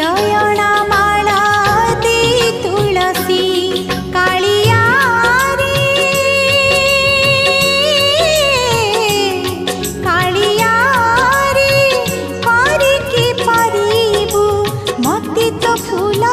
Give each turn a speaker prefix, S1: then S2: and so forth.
S1: नयना माळा दे तुळसी काळिया रे काळिया रे परिके परिबु मते तो फूल